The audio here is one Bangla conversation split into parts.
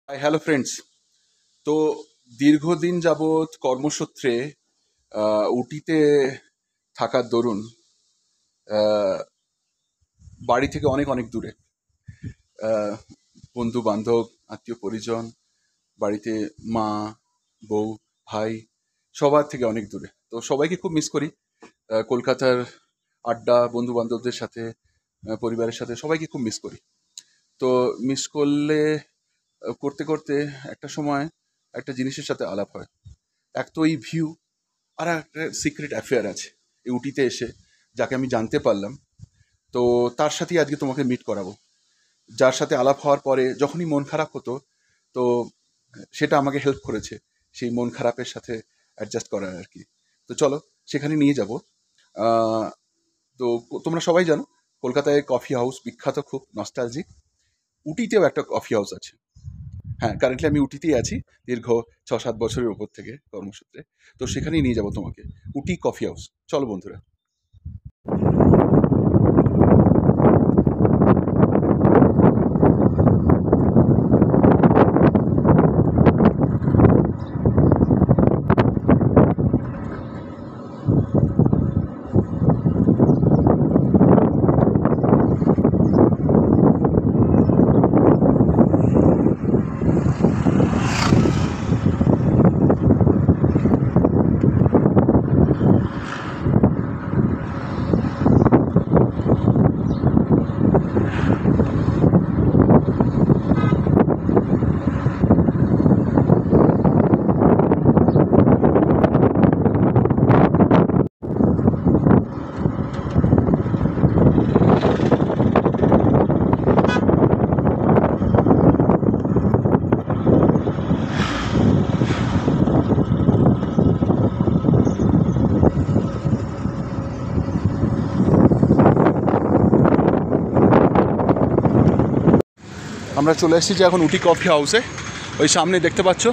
Hello friends. তো দীর্ঘদিন যাবৎ কর্মসূত্রে উটিতে থাকার দরুন বাড়ি থেকে অনেক অনেক দূরে, বন্ধু বান্ধব, আত্মীয় পরিজন, বাড়িতে মা, বউ, ভাই, সবার থেকে অনেক দূরে। তো সবাইকে খুব মিস করি। কলকাতার আড্ডা, বন্ধু বান্ধবদের সাথে, পরিবারের সাথে সবাইকে খুব মিস করি। তো মিস করলে করতে করতে একটা সময় একটা জিনিসের সাথে আলাপ হয়। এক তো এই ভিউ, আর একটা সিক্রেট অ্যাফেয়ার আছে এই উটিতে এসে, যাকে আমি জানতে পারলাম। তো তার সাথেই আজকে তোমাকে মিট করাবো, যার সাথে আলাপ হওয়ার পরে যখনই মন খারাপ হতো, তো সেটা আমাকে হেল্প করেছে সেই মন খারাপের সাথে অ্যাডজাস্ট করার আর কি। তো চলো সেখানে নিয়ে যাব। তো তোমরা সবাই জানো কলকাতায় কফি হাউস বিখ্যাত, খুব নস্টালজিক। উটিতেও একটা কফি হাউস আছে। হ্যাঁ, কারেন্টলি আমি উটিতেই আছি, দীর্ঘ 6-7 বছরের উপর থেকে কর্মসূত্রে। তো সেখানেই নিয়ে যাব তোমাকে, উটি কফি হাউস। চলো বন্ধুরা। আমরা চলে এসেছি যে এখন উটি কফি হাউসে। ওই সামনে দেখতে পাচ্ছ,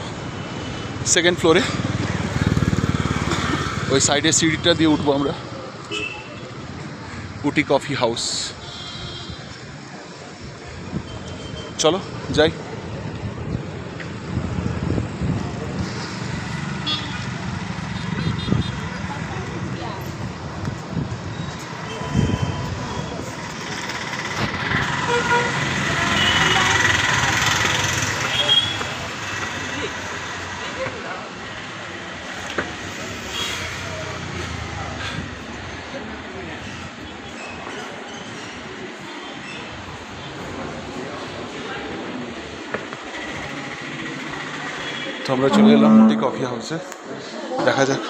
সেকেন্ড ফ্লোরে, ওই সাইডে সিঁড়িটা দিয়ে উঠবো আমরা। উটি কফি হাউস, চলো যাই। তো আমরা চলে এলাম উটি কফি হাউসে, দেখা যাক।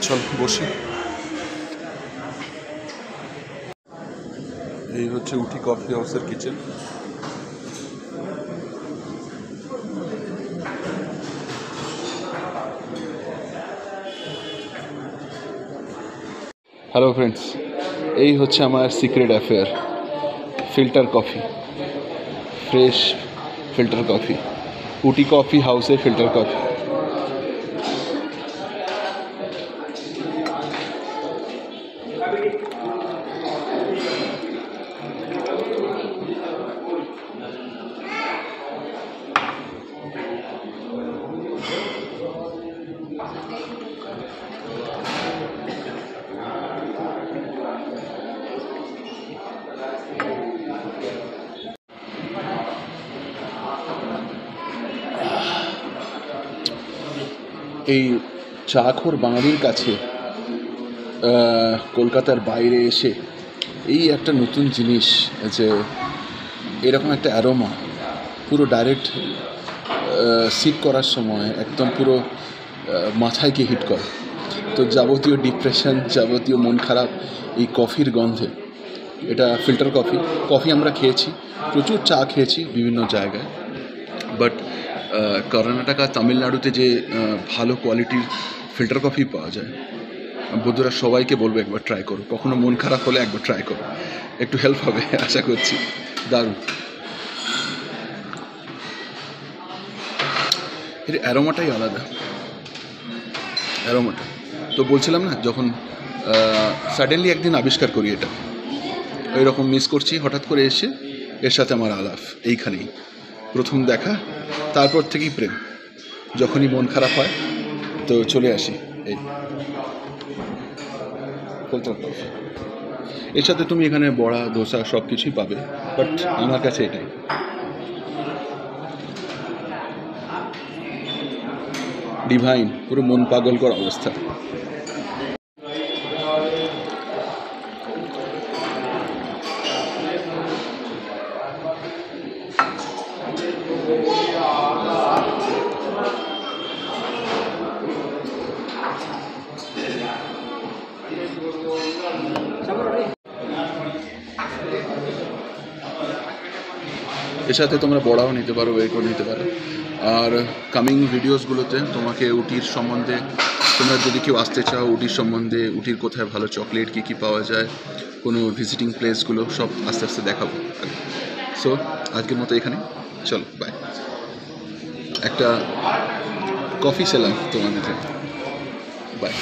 চল বসি। এই হচ্ছে উটি কফি হাউসের কিচেন। হ্যালো ফ্রেন্ডস, এই হচ্ছে আমার secret affair, filter coffee, fresh filter coffee, Ooty coffee হাউসের ফিল্টার কফি। এই চাখোর বাঙালির কাছে কলকাতার বাইরে এসে এই একটা নতুন জিনিস, যে এরকম একটা অ্যারোমা পুরো ডাইরেক্ট সিপ করার সময় একদম পুরো মাথায় গিয়ে হিট করে। তো যাবতীয় ডিপ্রেশন, যাবতীয় মন খারাপ এই কফির গন্ধে। এটা ফিল্টার কফি। কফি আমরা খেয়েছি, প্রচুর চা খেয়েছি বিভিন্ন জায়গায়, বাট কর্ণাটক আর তামিলনাড়ুতে যে ভালো কোয়ালিটির ফিল্টার কফি পাওয়া যায়, বন্ধুরা সবাইকে বলবো একবার ট্রাই করো। কখনো মন খারাপ হলে একবার ট্রাই করো, একটু হেল্প হবে আশা করছি। দারুণ, এর অ্যারোমাটাই আলাদা, অ্যারোমাটা তো বলছিলাম না, যখন সাডেনলি একদিন আবিষ্কার করি এটা, ওই রকম মিস করছি, হঠাৎ করে এসে এর সাথে আমার আলাপ এইখানেই, প্রথম দেখা, তারপর থেকেই প্রেম। যখনই মন খারাপ হয় তো চলে আসি এই কলকাতা। এর সাথে তুমি এখানে বড়া, ধোসা সব কিছুই পাবে, বাট আমার কাছে এটাই ডিভাইন, পুরো মন পাগল করা অবস্থা। এর সাথে তোমরা বড়াও নিতে পারো, ওয়েটও নিতে পারো। আর কামিং ভিডিওসগুলোতে তোমাকে উটির সম্বন্ধে, তোমরা যদি কেউ আসতে চাও উটির সম্বন্ধে, উটির কোথায় ভালো চকলেট কী কী পাওয়া যায়, কোনো ভিজিটিং প্লেসগুলো সব আস্তে আস্তে দেখাবো। সো আজকের মতো এখানে, চলো বাই। একটা কফি সেলাম তোমাদের, বাই।